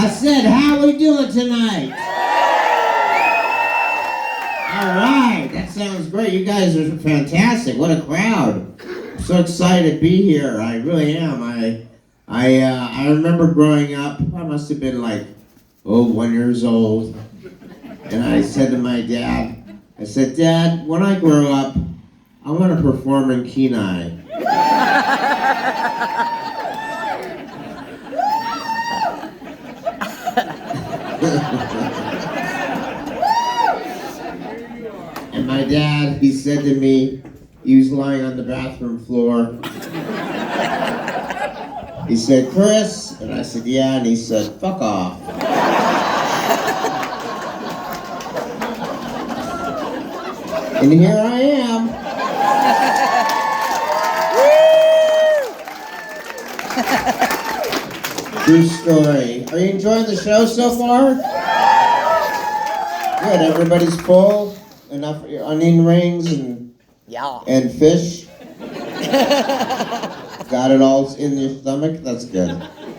I said, how are we doing tonight? All right, that sounds great. You guys are fantastic. What a crowd. I'm so excited to be here. I really am. I remember growing up, I must have been like, 1 year old. And I said to my dad, I said, Dad, when I grow up, I want to perform in Kenai. And my dad, he said to me, he was lying on the bathroom floor. He said, Chris? And I said, yeah. And he said, fuck off. And here I am. True story. Are you enjoying the show so far? Good. Everybody's full. Enough onion rings and fish. Got it all in your stomach? That's good.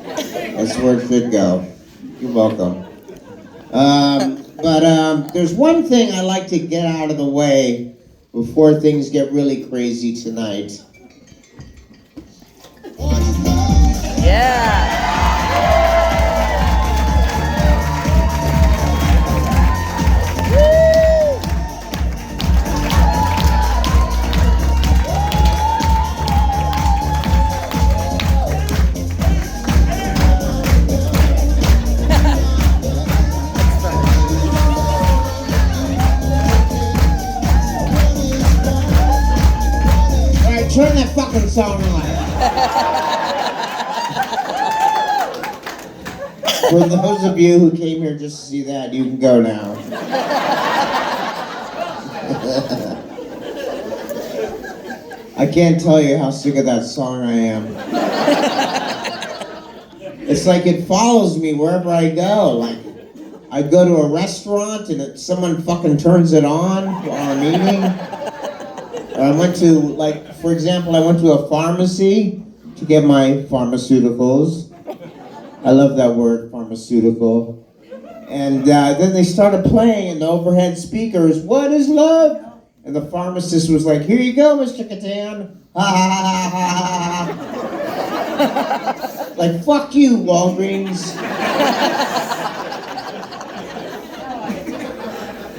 That's where it should go. You're welcome. But there's one thing I like to get out of the way before things get really crazy tonight. Yeah. Turn that fucking song on. For those of you who came here just to see that, you can go now. I can't tell you how sick of that song I am. It's like it follows me wherever I go. Like, I go to a restaurant and someone fucking turns it on while I'm eating. I went to, like, for example, I went to a pharmacy to get my pharmaceuticals. I love that word, pharmaceutical. And then they started playing in the overhead speakers, "What is love?" And the pharmacist was like, "Here you go, Mr. Kattan." Ha ha ha ha ha. Like, fuck you, Walgreens.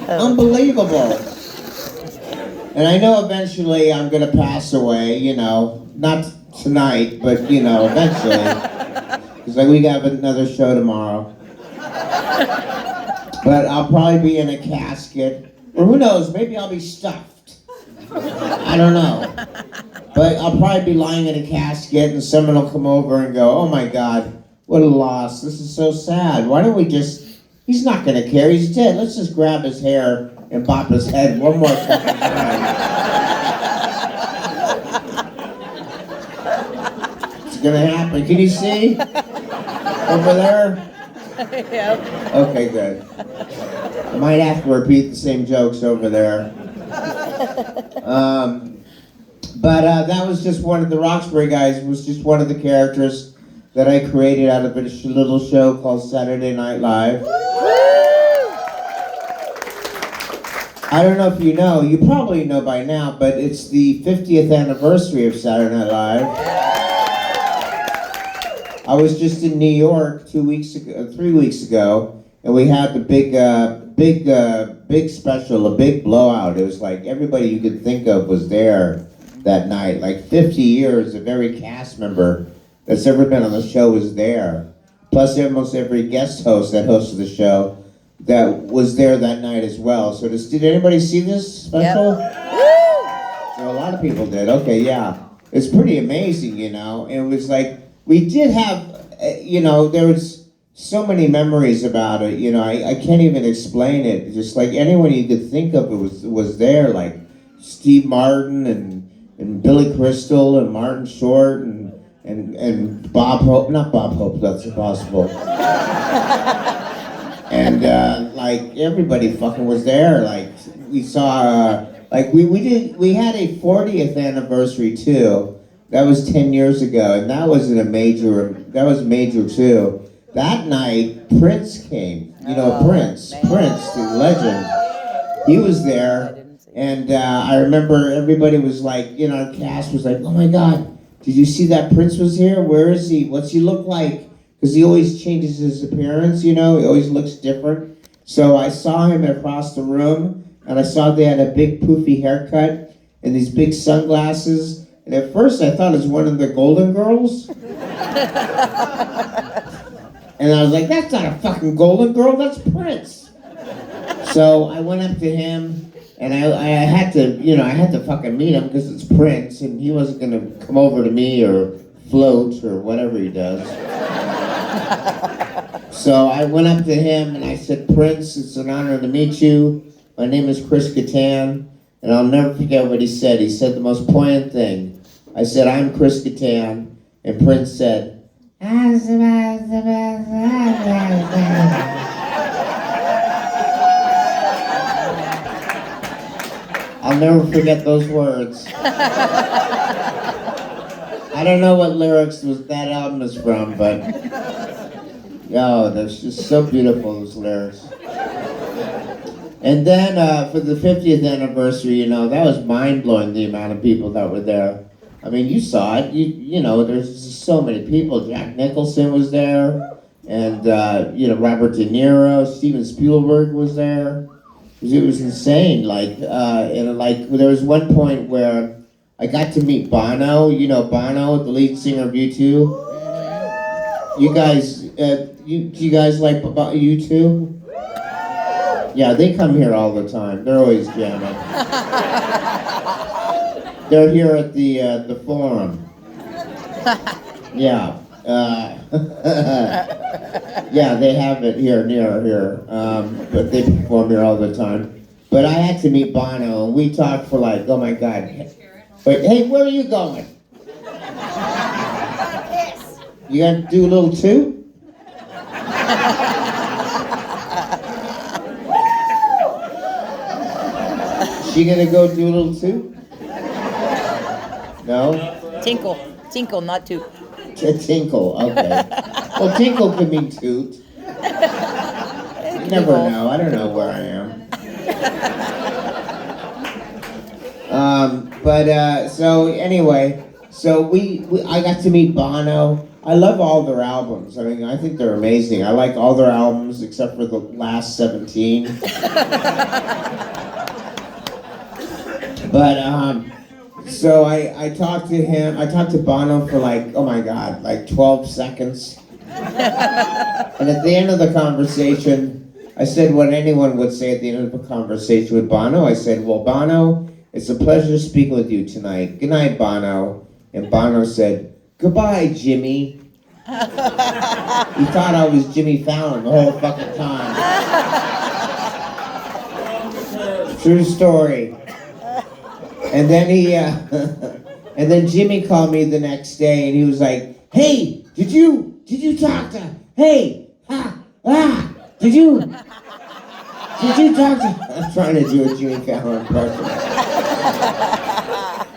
Unbelievable. And I know eventually I'm going to pass away, you know, not tonight, but, you know, eventually. Because like, we have another show tomorrow. But I'll probably be in a casket. Or who knows, maybe I'll be stuffed. I don't know. But I'll probably be lying in a casket and someone will come over and go, "Oh my God, what a loss. This is so sad. Why don't we just, he's not going to care, he's dead. Let's just grab his hair and bop his head one more fucking time." It's gonna happen. Can you see? Over there? Yep. Okay, good. I might have to repeat the same jokes over there. But that was just one of the Roxbury guys, was just one of the characters that I created out of a little show called Saturday Night Live. I don't know if you know, you probably know by now, but it's the 50th anniversary of Saturday Night Live. I was just in New York 3 weeks ago, and we had the big special, a big blowout. It was like everybody you could think of was there that night. Like 50 years of every cast member that's ever been on the show was there. Plus almost every guest host that hosted the show that was there that night as well. So did anybody see this special? Yep. So a lot of people did. Okay, yeah. It's pretty amazing, you know. And it was like, we did have, you know, there was so many memories about it. You know, I can't even explain it. Just like anyone you could think of was there. Like Steve Martin and Billy Crystal and Martin Short and Bob Hope. Not Bob Hope, that's impossible. And like everybody fucking was there. Like we saw, like we had a 40th anniversary too. That was 10 years ago, and that was major too. that night, Prince came. You know, Prince, the legend. He was there, and I remember everybody was like, you know, our cast was like, oh my God, did you see that Prince was here? Where is he? What's he look like? Because he always changes his appearance, you know, he always looks different. So I saw him across the room, and I saw they had a big poofy haircut and these big sunglasses. And at first I thought it was one of the Golden Girls. And I was like, that's not a fucking Golden Girl, that's Prince. So I went up to him, and I had to, you know, I had to fucking meet him because it's Prince, and he wasn't gonna come over to me or float or whatever he does. So I went up to him and I said, Prince, it's an honor to meet you. My name is Chris Kattan, and I'll never forget what he said. He said the most poignant thing. I said, I'm Chris Kattan, and Prince said, I'll never forget those words. I don't know what lyrics that album is from, but yo, that's just so beautiful, those lyrics. And then for the 50th anniversary, you know, that was mind-blowing, the amount of people that were there. I mean, you saw it. You know, there's just so many people. Jack Nicholson was there, and you know, Robert De Niro, Steven Spielberg was there. It was insane. Like, and like there was one point where I got to meet Bono. You know Bono, the lead singer of U2. You guys, do you guys like U2? Yeah, they come here all the time. They're always jamming. They're here at the Forum. Yeah. Yeah, they have it here, near here. But they perform here all the time. But I had to meet Bono, and we talked for like, oh my God. But hey, where are you going? You gonna do a little toot? She gonna go do a little toot? No? Tinkle, not toot. Tinkle, okay. Well, tinkle could mean toot. You never know. I don't know where I am. So anyway, so I got to meet Bono. I love all their albums. I mean, I think they're amazing. I like all their albums except for the last 17. But so I talked to him. I talked to Bono for like, oh my God, like 12 seconds. And at the end of the conversation, I said what anyone would say at the end of a conversation with Bono. I said, well, Bono, it's a pleasure speaking with you tonight. Good night, Bono. And Bono said, goodbye, Jimmy. He thought I was Jimmy Fallon the whole fucking time. True story. And then and then Jimmy called me the next day, and he was like, hey, did you talk to, hey, did you talk to, I'm trying to do a Jimmy Fallon impression.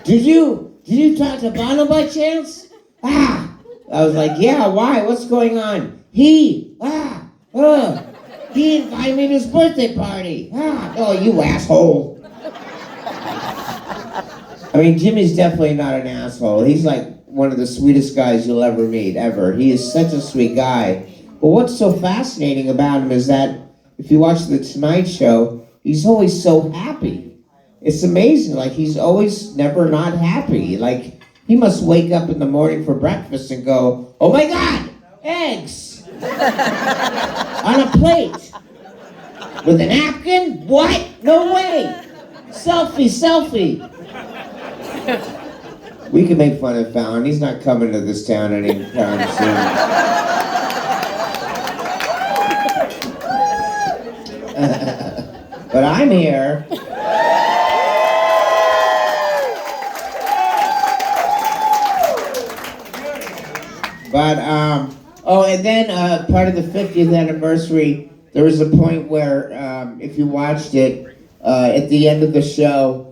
Did you talk to Bono by chance? I was like, yeah, why? What's going on? He invited me to his birthday party. Oh, you asshole. I mean, Jimmy's definitely not an asshole. He's like one of the sweetest guys you'll ever meet, ever. He is such a sweet guy. But what's so fascinating about him is that if you watch The Tonight Show, he's always so happy. It's amazing. Like, he's always never not happy. Like, he must wake up in the morning for breakfast and go, oh my God, eggs on a plate with a napkin? What? No way. Selfie. We can make fun of Fallon. He's not coming to this town anytime soon. But I'm here. But, and then part of the 50th anniversary, there was a point where, if you watched it, at the end of the show,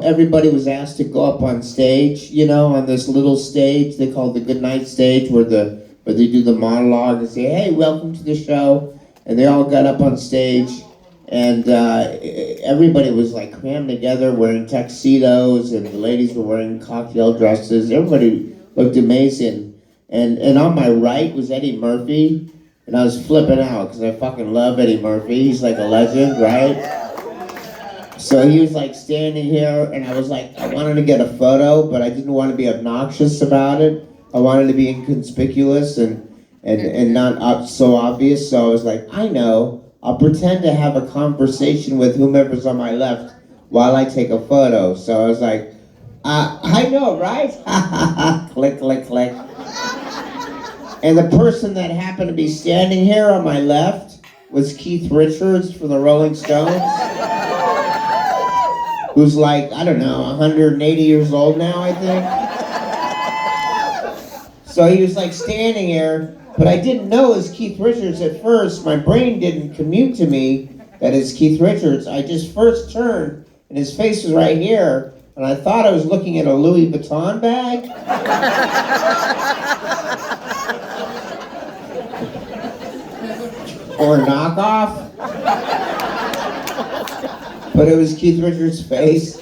everybody was asked to go up on stage, you know, on this little stage they call the Good Night stage, where the but they do the monologue and say, hey, welcome to the show. And they all got up on stage, and everybody was like crammed together wearing tuxedos, and the ladies were wearing cocktail dresses. Everybody looked amazing. And on my right was Eddie Murphy, and I was flipping out because I fucking love Eddie Murphy. He's like a legend, right? So he was like standing here, and I was like, I wanted to get a photo, but I didn't want to be obnoxious about it. I wanted to be inconspicuous and not so obvious. So I was like, I know, I'll pretend to have a conversation with whomever's on my left while I take a photo. So I was like, I know, right? Click, click, click. And the person that happened to be standing here on my left was Keith Richards from the Rolling Stones, who's like, I don't know, 180 years old now, I think. So he was like standing here, but I didn't know it was Keith Richards at first. My brain didn't commute to me that it's Keith Richards. I just first turned, and his face was right here, and I thought I was looking at a Louis Vuitton bag. Or a knockoff. But it was Keith Richards' face.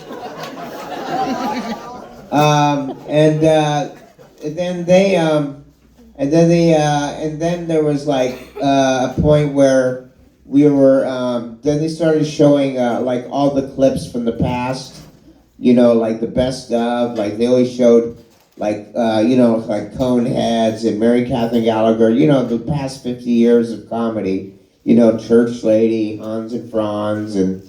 And then there was like a point where we were. Then they started showing like all the clips from the past. You know, like the best of. Like they always showed, like like Coneheads and Mary Catherine Gallagher. You know, the past 50 years of comedy. You know, Church Lady, Hans and Franz, and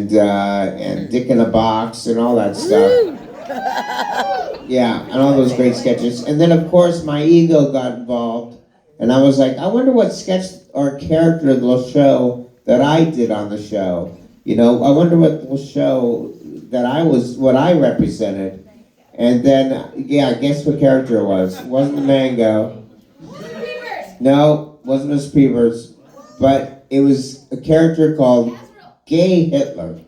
Dick in a Box and all that stuff. Yeah, and all those great sketches. And then, of course, my ego got involved, and I was like, I wonder what sketch or character they'll show that I did on the show. You know, I wonder what they'll show that what I represented. And then, yeah, guess what character it was? It wasn't the mango. No, wasn't Miss Peepers. But it was a character called Gay Hitler.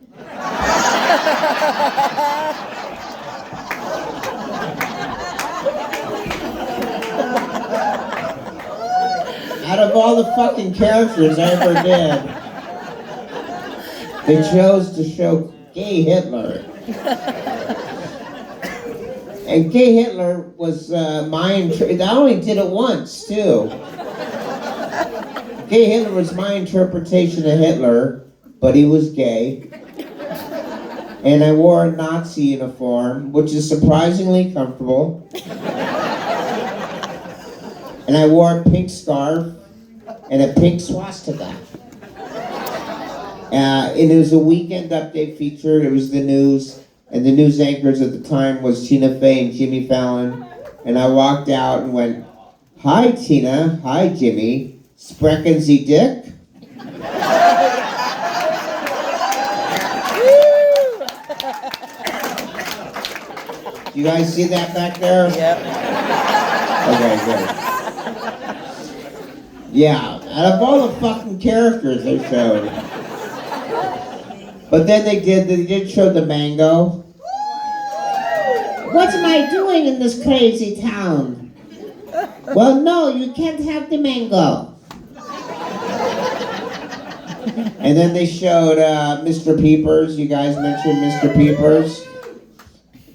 Out of all the fucking characters I ever did, they chose to show Gay Hitler. And Gay Hitler was I only did it once, too. Gay Hitler was my interpretation of Hitler, but he was gay. And I wore a Nazi uniform, which is surprisingly comfortable. And I wore a pink scarf and a pink swastika. And it was a Weekend Update feature. It was the news. And the news anchors at the time was Tina Fey and Jimmy Fallon. And I walked out and went, hi, Tina. Hi, Jimmy. Sprechen Sie Dick? You guys see that back there? Yep. Okay, good. Yeah, out of all the fucking characters they showed. But then they did show the mango. What am I doing in this crazy town? Well, no, you can't have the mango. And then they showed Mr. Peepers. You guys mentioned Mr. Peepers.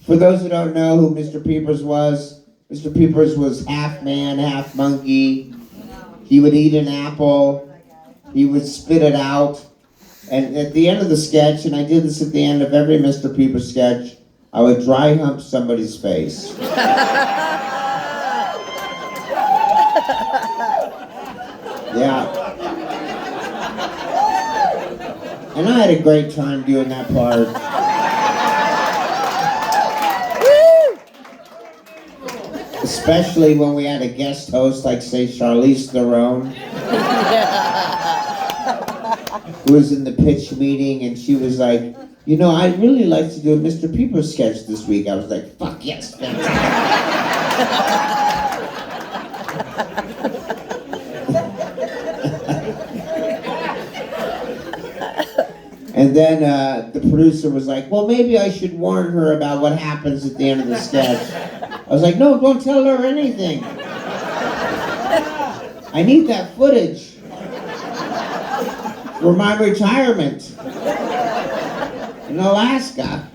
For those who don't know who Mr. Peepers was half man, half monkey. He would eat an apple. He would spit it out. And at the end of the sketch, and I did this at the end of every Mr. Peepers sketch, I would dry hump somebody's face. Yeah. And I had a great time doing that part. Especially when we had a guest host like, say, Charlize Theron, who was in the pitch meeting, and she was like, you know, I'd really like to do a Mr. Peepers sketch this week. I was like, fuck yes, And then the producer was like, well, maybe I should warn her about what happens at the end of the sketch. I was like, no, don't tell her anything. I need that footage for my retirement in Alaska.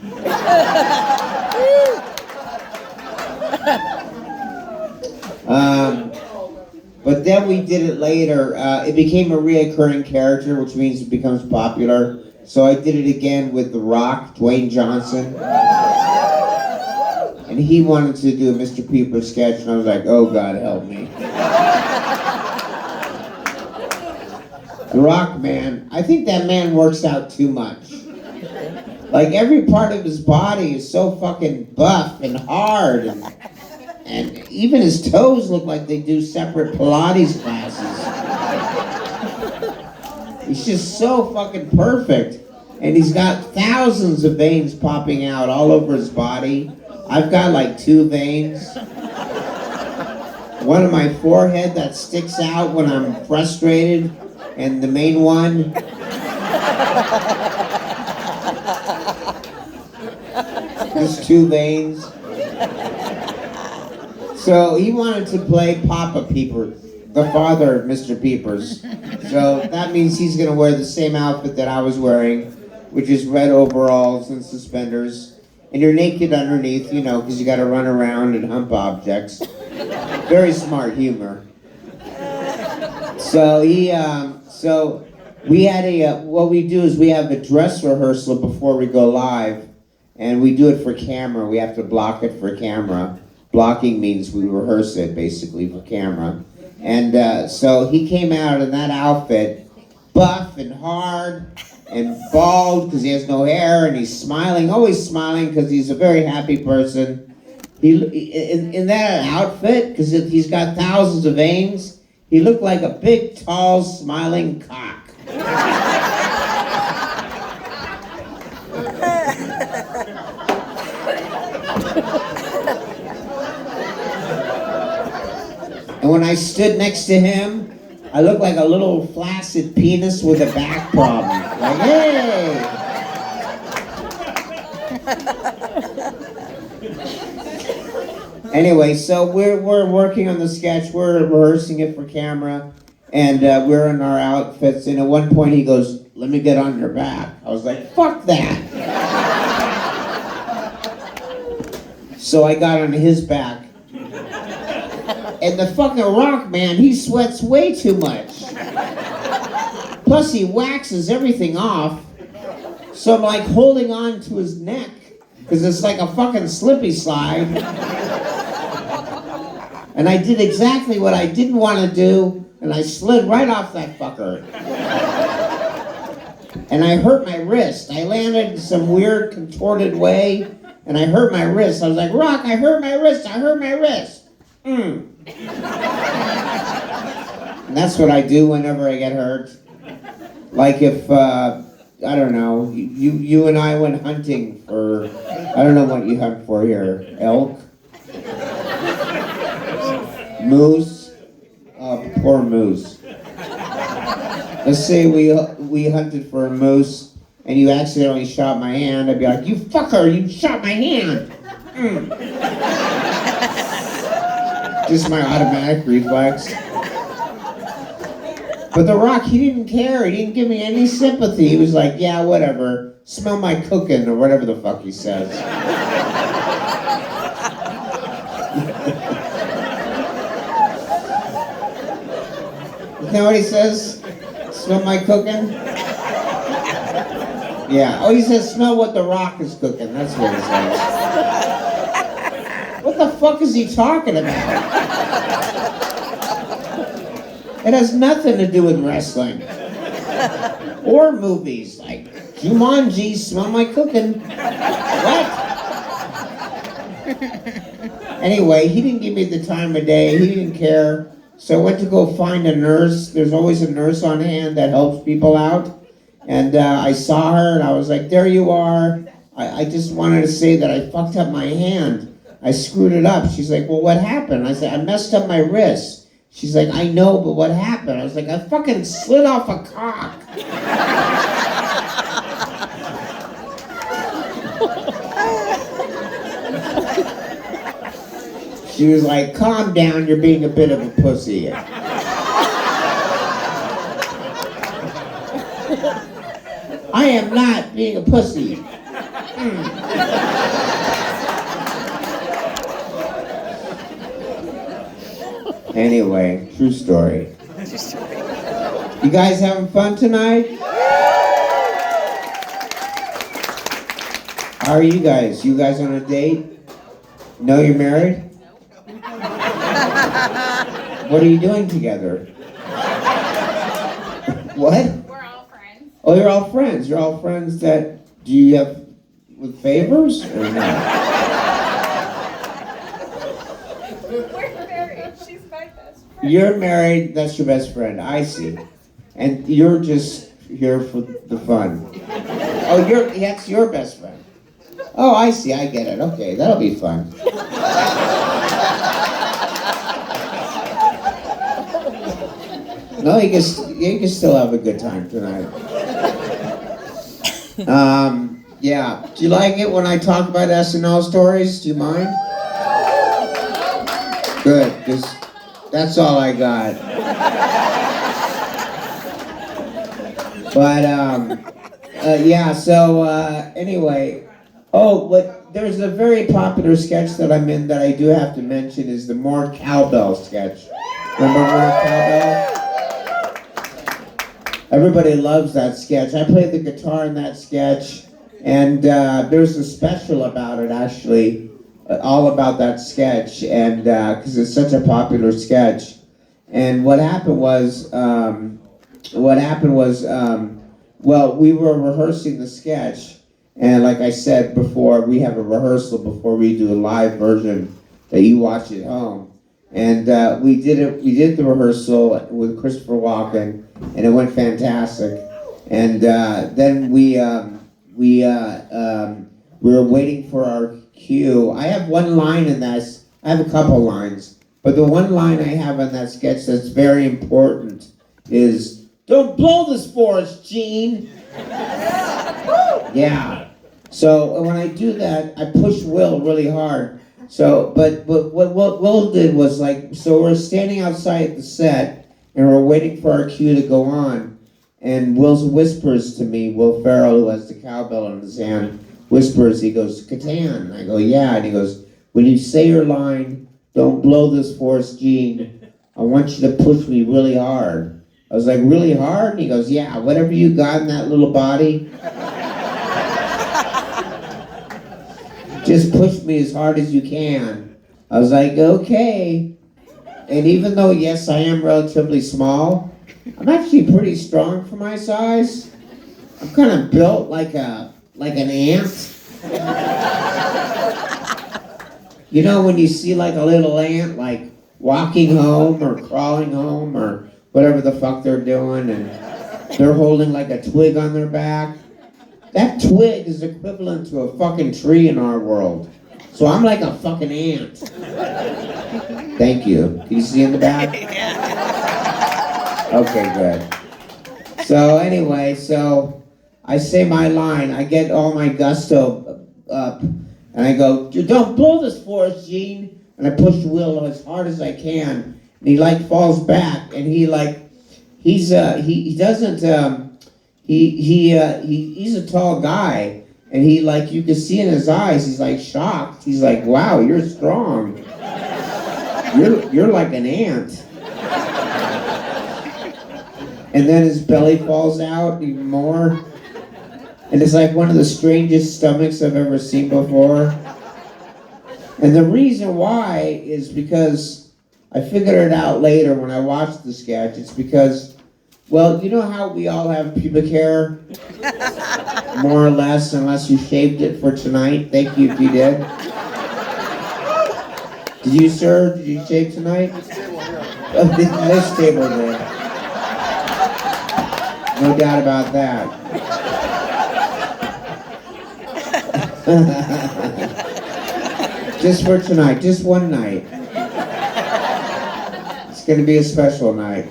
But then we did it later. It became a reoccurring character, which means it becomes popular. So I did it again with The Rock, Dwayne Johnson. And he wanted to do a Mr. Peeper sketch, and I was like, oh God, help me. The Rock, man, I think that man works out too much. Like, every part of his body is so fucking buff and hard, and even his toes look like they do separate Pilates classes. He's just so fucking perfect. And he's got thousands of veins popping out all over his body. I've got like 2 veins. One on my forehead that sticks out when I'm frustrated, and the main one. Just 2 veins. So he wanted to play Papa Peeper, the father of Mr. Peepers. So that means he's gonna wear the same outfit that I was wearing, which is red overalls and suspenders. And you're naked underneath, you know, because you gotta run around and hump objects. Very smart humor. So so we had what we do is we have a dress rehearsal before we go live, and we do it for camera. We have to block it for camera. Blocking means we rehearse it, basically, for camera. And so he came out in that outfit, buff and hard and bald because he has no hair, and he's smiling, always smiling because he's a very happy person. In that outfit, because he's got thousands of veins, he looked like a big, tall, smiling cock. And when I stood next to him, I looked like a little flaccid penis with a back problem. Like, hey! Anyway, so we're working on the sketch. We're rehearsing it for camera, and we're in our outfits. And at one point, he goes, "Let me get on your back." I was like, "Fuck that!" So I got on his back. And the fucking Rock, man, he sweats way too much. Plus, he waxes everything off. So I'm like holding on to his neck, because it's like a fucking slippy slide. And I did exactly what I didn't want to do, and I slid right off that fucker. And I hurt my wrist. I landed in some weird contorted way, and I hurt my wrist. I was like, "Rock, I hurt my wrist, I hurt my wrist." And that's what I do whenever I get hurt. Like if, I don't know, you and I went hunting for, I don't know what you hunt for here, elk? Moose? Oh, poor moose. Let's say we hunted for a moose and you accidentally shot my hand. I'd be like, "You fucker, you shot my hand!" Just my automatic reflex. But The Rock, he didn't care. He didn't give me any sympathy. He was like, "Yeah, whatever. Smell my cooking," or whatever the fuck he says. You know what he says? "Smell my cooking?" Yeah. Oh, he says, "Smell what The Rock is cooking." That's what he says. What the fuck is he talking about? It has nothing to do with wrestling. Or movies, like Jumanji, "Smell my cooking." What? Anyway, he didn't give me the time of day. He didn't care. So I went to go find a nurse. There's always a nurse on hand that helps people out. And I saw her, and I was like, "There you are. I just wanted to say that I fucked up my hand. I screwed it up." She's like, "Well, what happened?" I said, "I messed up my wrist." She's like, "I know, but what happened?" I was like, "I fucking slid off a cock." She was like, "Calm down, you're being a bit of a pussy." I am not being a pussy. Anyway, true story. You guys having fun tonight? How are you guys? You guys on a date? No, you're married? What are you doing together? What? We're all friends. Oh, you're all friends. You're all friends that, do you have with favors or not? We're married. She's my best friend. You're married, that's your best friend. I see. And you're just here for the fun. Oh, that's your best friend. Oh, I see. I get it. Okay, that'll be fun. No, you can still have a good time tonight. Yeah. Do you like it when I talk about SNL stories? Do you mind? Good, because that's all I got. But yeah. So anyway. Oh, there's a very popular sketch that I'm in that I do have to mention is the More Cowbell sketch. Remember More Cowbell? Everybody loves that sketch. I played the guitar in that sketch, and there's a special about it actually, all about that sketch, and because it's such a popular sketch. And what happened was, well, we were rehearsing the sketch. And like I said before, we have a rehearsal before we do a live version that you watch at home. And we did the rehearsal with Christopher Walken, and it went fantastic. And then we were waiting for our cue. I have one line in that. I have a couple lines, but the one line I have in that sketch that's very important is, "Don't blow this for us, Gene." Yeah. So when I do that, I push Will really hard. So, but what Will did was so we're standing outside the set, and we're waiting for our cue to go on, and Will whispers to me, Will Ferrell, who has the cowbell in his hand, whispers, he goes, "Kattan." I go, "Yeah," and he goes, "When you say your line, 'Don't blow this for us, Gene,' I want you to push me really hard." I was like, "Really hard?" And he goes, "Yeah, whatever you got in that little body, just push me as hard as you can." I was like, "Okay." And even though, yes, I am relatively small, I'm actually pretty strong for my size. I'm kind of built like an ant. You know when you see like a little ant like walking home or crawling home or whatever the fuck they're doing, and they're holding like a twig on their back? That twig is equivalent to a fucking tree in our world. So I'm like a fucking ant. Thank you. Can you see in the back? Okay, good. So anyway, so I say my line. I get all my gusto up, and I go, "Don't blow this for us, Gene." And I push Will as hard as I can, and he like falls back, and he doesn't. He's a tall guy, and he like, you can see in his eyes, he's like shocked. He's like, "Wow, you're strong. You're like an ant." And then his belly falls out even more, and it's like one of the strangest stomachs I've ever seen before. And the reason why is because I figured it out later when I watched the sketch. It's because, well, you know how we all have pubic hair? More or less, unless you shaved it for tonight. Thank you if you did. Did you, sir? Did you shave tonight? Oh, this table did. No doubt about that. Just for tonight, just one night. It's going to be a special night.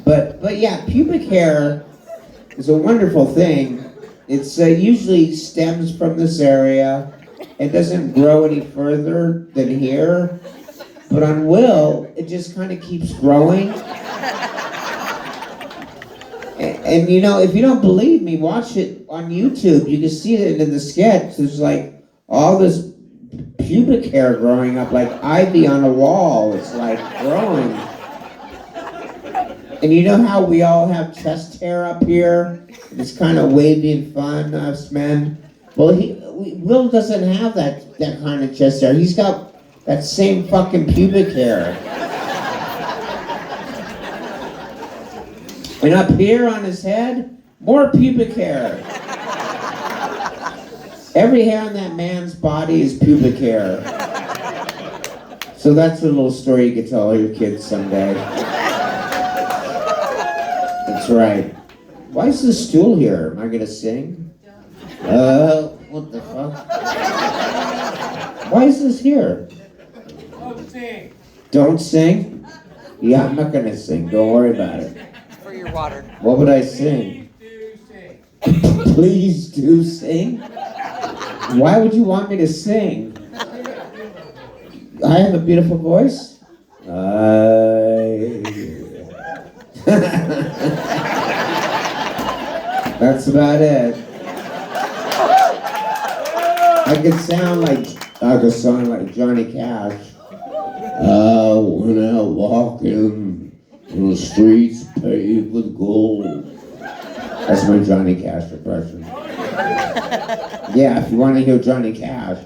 But yeah, pubic hair is a wonderful thing. It's usually stems from this area. It doesn't grow any further than here. But on Will, it just kind of keeps growing. And you know, if you don't believe me, watch it on YouTube. You can see it in the sketch. There's like all this pubic hair growing up like ivy on a wall. It's like growing. And you know how we all have chest hair up here? It's kind of wavy and fun, us men. Well, Will doesn't have that kind of chest hair. He's got that same fucking pubic hair. And up here on his head, more pubic hair. Every hair on that man's body is pubic hair. So that's a little story you can tell all your kids someday. That's right. Why is this stool here? Am I gonna sing? What the fuck? Why is this here? Don't sing. Don't sing? Yeah, I'm not gonna sing. Don't worry about it. For your water. What would I sing? Please do sing. Why would you want me to sing? I have a beautiful voice. That's about it. I could sound like Johnny Cash. When out walking in the streets paved with gold. That's my Johnny Cash impression. Yeah, if you want to hear Johnny Cash.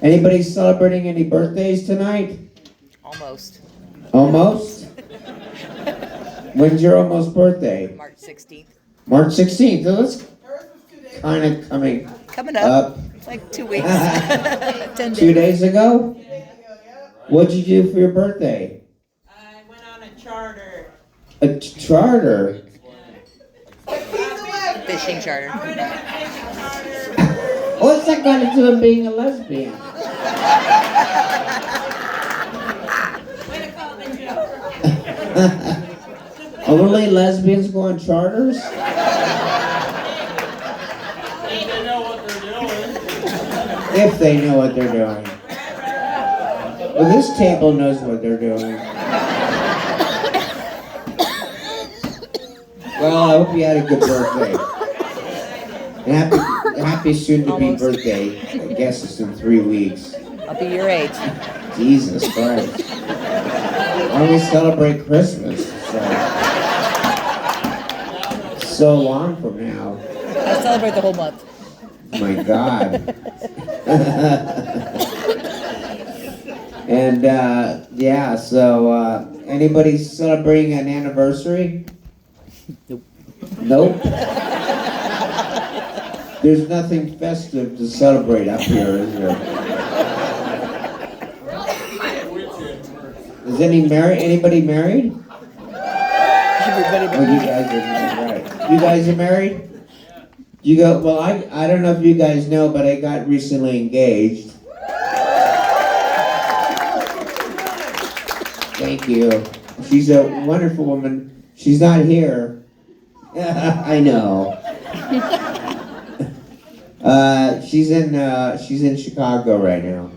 Anybody celebrating any birthdays tonight? Almost. Almost? When's your almost birthday? March 16th. March 16th. So that's kind of coming up. It's like 2 weeks. 10 days. 2 days ago? What'd you do for your birthday? I went on a charter. A charter? Fishing charter. What's that got to do with being a lesbian? Way to call the joke. Only lesbians go on charters? They know what they're doing. If they know what they're doing. Well, this table knows what they're doing. Well, I hope you had a good birthday. And happy soon-to-be birthday. I guess it's in 3 weeks. I'll be your age. Jesus Christ. Why don't we celebrate Christmas? So long from now. I'll celebrate the whole month. My God. And, yeah, so, anybody celebrating an anniversary? Nope. Nope. There's nothing festive to celebrate up here, is there? Is anybody married? Everybody Oh, you guys are married, right. You guys are married? You go, well, I don't know if you guys know, but I got recently engaged. Thank you. She's a wonderful woman. She's not here. I know. She's in Chicago right now.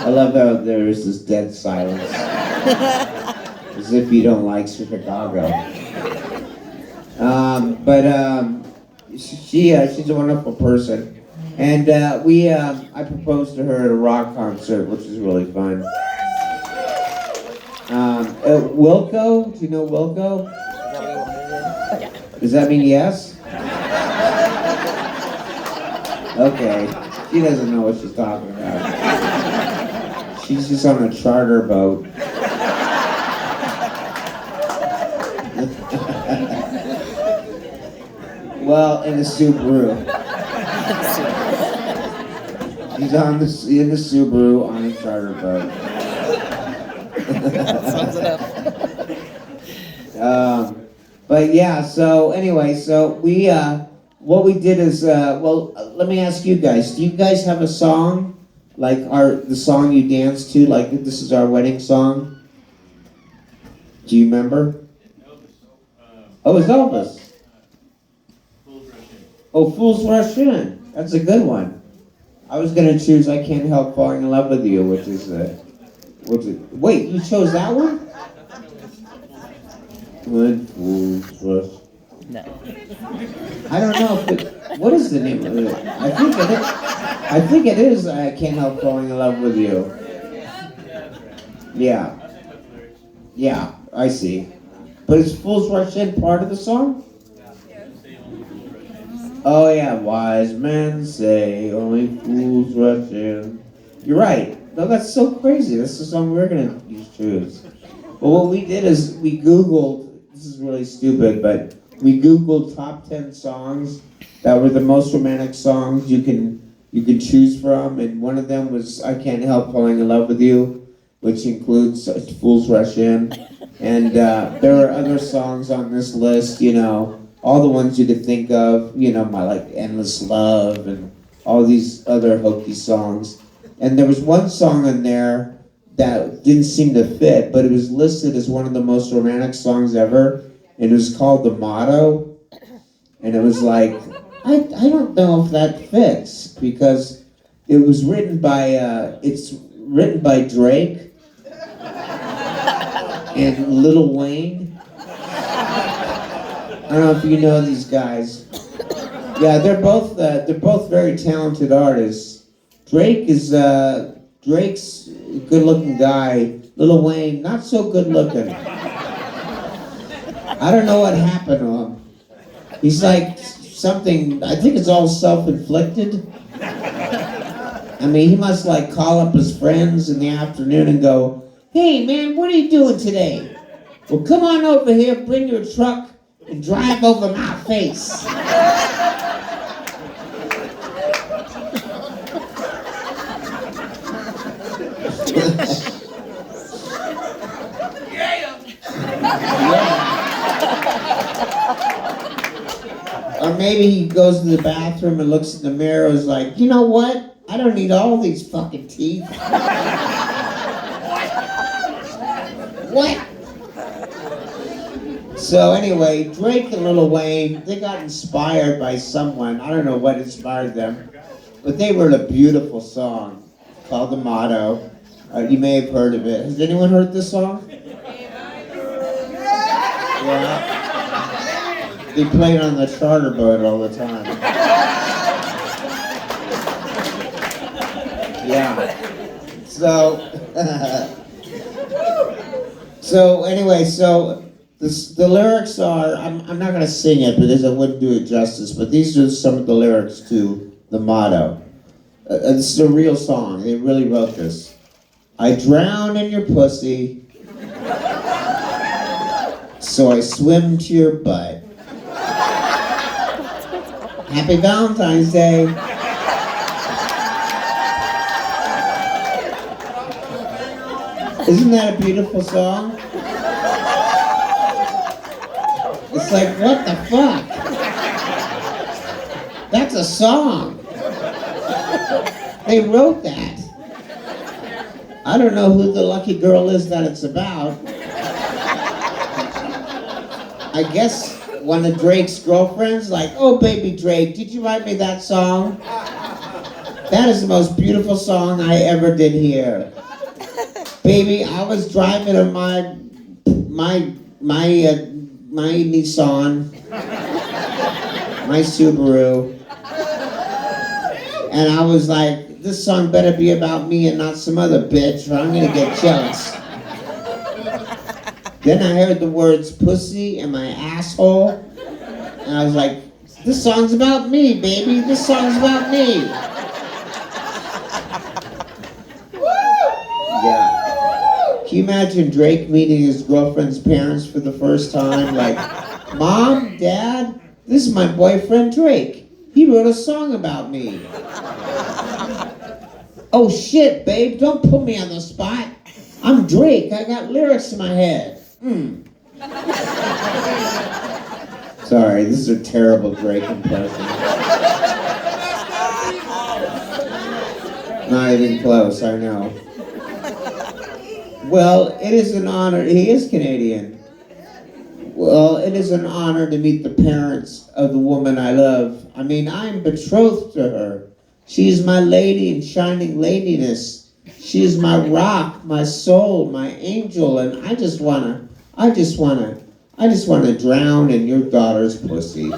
I love how there is this dead silence. As if you don't like Chicago. She's a wonderful person. And I proposed to her at a rock concert, which is really fun. Wilco? Do you know Wilco? Is that what you wanted? Yeah. Does that mean yes? Okay. She doesn't know what she's talking about. She's just on a charter boat. Well, in a Subaru. He's in the Subaru on a charter boat. That sums it up. But yeah, so anyway, so we, what we did is, let me ask you guys, do you guys have a song? Like the song you dance to, like this is our wedding song? Do you remember? Oh, it's Elvis. Oh, Fools Rush In. That's a good one. I was gonna choose I Can't Help Falling in Love with You, which is, wait, you chose that one? When fools rush. No. I don't know, but what is the name of it? I think it is I Can't Help Falling in Love with You. Yeah. Yeah, I see. But is Fools Rush In part of the song? Oh yeah, wise men say only fools rush in. You're right. No, that's so crazy. That's the song we're gonna choose. Well, what we did is we Googled, this is really stupid, but we Googled top 10 songs that were the most romantic songs you can choose from, and one of them was I Can't Help Falling in Love with You, which includes Fools Rush In. And there are other songs on this list, you know, all the ones you could think of, you know, my like Endless Love and all these other hokey songs. And there was one song in there that didn't seem to fit, but it was listed as one of the most romantic songs ever. And it was called The Motto. And it was like, I don't know if that fits, because it was written by, it's written by Drake and Lil Wayne. I don't know if you know these guys. Yeah, they're both very talented artists. Drake's a good-looking guy. Lil Wayne, not so good-looking. I don't know what happened to him. He's like something, I think it's all self-inflicted. I mean, he must like call up his friends in the afternoon and go, "Hey man, what are you doing today?" "Well, come on over here, bring your truck, and drive over my face." Or maybe he goes to the bathroom and looks in the mirror and is like, "You know what? I don't need all these fucking teeth." What? So anyway, Drake and Lil Wayne, they got inspired by someone. I don't know what inspired them, but they wrote a beautiful song called The Motto. You may have heard of it. Has anyone heard this song? Yeah. They play it on the charter boat all the time. Yeah. So anyway, the lyrics are, I'm not going to sing it because I wouldn't do it justice, but these are some of the lyrics to The Motto. This is a real song. They really wrote this. I drown in your pussy, so I swim to your butt. Happy Valentine's Day. Isn't that a beautiful song? It's like, what the fuck? That's a song. They wrote that. I don't know who the lucky girl is that it's about. I guess one of Drake's girlfriends, like, "Oh baby Drake, did you write me that song? That is the most beautiful song I ever did hear. Baby, I was driving in my Nissan, my Subaru, and I was like, this song better be about me and not some other bitch, or I'm gonna get jealous." Then I heard the words pussy and my asshole, and I was like, this song's about me, baby, this song's about me. Yeah. Can you imagine Drake meeting his girlfriend's parents for the first time? Like, "Mom, Dad, this is my boyfriend Drake. He wrote a song about me." "Oh shit, babe, don't put me on the spot. I'm Drake, I got lyrics in my head." Sorry, this is a terrible Drake impression. Not even close, I know. Well, it is an honor. He is Canadian. Well, it is an honor to meet the parents of the woman I love. I mean, I'm betrothed to her. She is my lady in shining ladiness. She is my rock, my soul, my angel, and I just wanna I just want to drown in your daughter's pussy.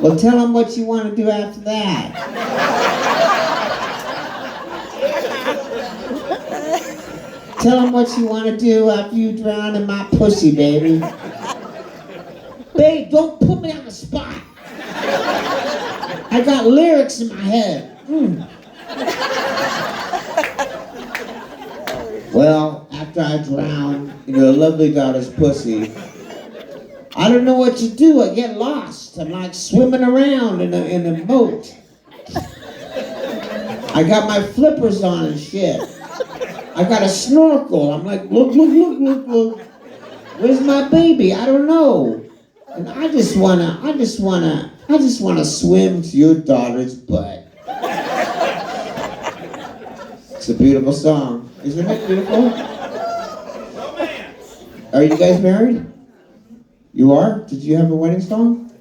Well, tell them what you want to do after that. Tell them what you want to do after you drown in my pussy, baby. Babe, don't put me on the spot. I got lyrics in my head. Well, after I drown in your lovely daughter's pussy, I don't know what to do. I get lost. I'm like swimming around in a moat. I got my flippers on and shit. I got a snorkel. I'm like, look. Where's my baby? I don't know. And I just wanna swim to your daughter's butt. It's a beautiful song. Isn't it beautiful? Are you guys married? You are? Did you have a wedding song?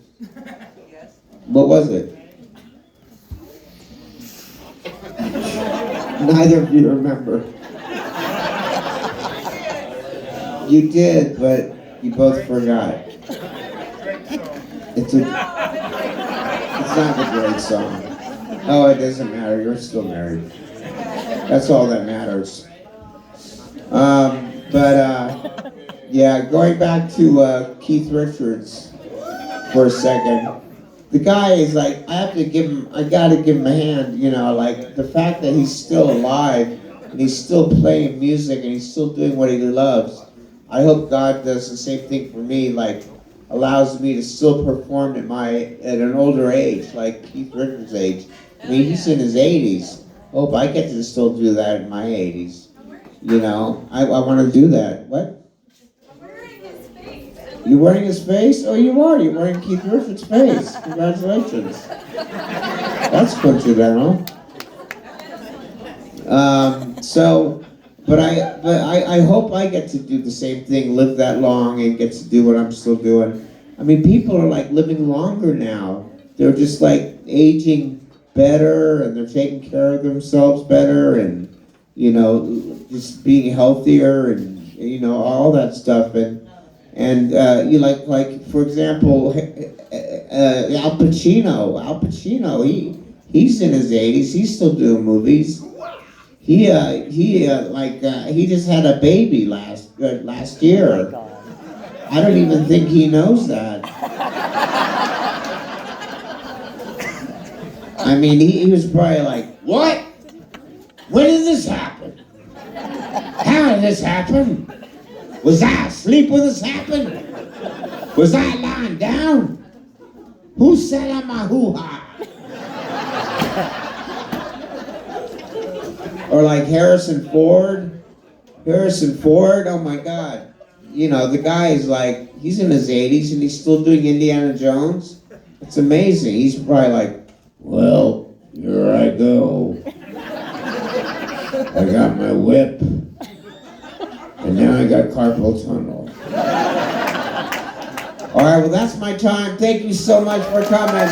Yes. What was it? Neither of you remember. You did, but you both forgot. It's not a great song. Oh, it doesn't matter. You're still married. That's all that matters. Yeah, going back to Keith Richards for a second. The guy is like, I gotta give him a hand, you know, like the fact that he's still alive and he's still playing music and he's still doing what he loves. I hope God does the same thing for me, like allows me to still perform at an older age, like Keith Richards' age. I mean, he's in his 80s. Hope I get to still do that in my 80s. You know, I want to do that. What? You're wearing his face? Oh, you are. You're wearing Keith Richards' face. Congratulations. That's coincidental. But I hope I get to do the same thing, live that long, and get to do what I'm still doing. I mean, people are like living longer now. They're just like aging better, and they're taking care of themselves better, and you know, just being healthier, and you know, all that stuff. And you like for example, Al Pacino. He's in his 80s. He's still doing movies. He just had a baby last year. I don't even think he knows that. I mean, he was probably like, what? When did this happen? How did this happen? Was I asleep when this happened? Was I lying down? Who sat on my hoo-ha? Or like Harrison Ford, oh my God. You know, the guy is like, he's in his 80s and he's still doing Indiana Jones. It's amazing. He's probably like, well, here I go. I got my whip. And now I got carpal tunnel. All right, well, that's my time. Thank you so much for coming.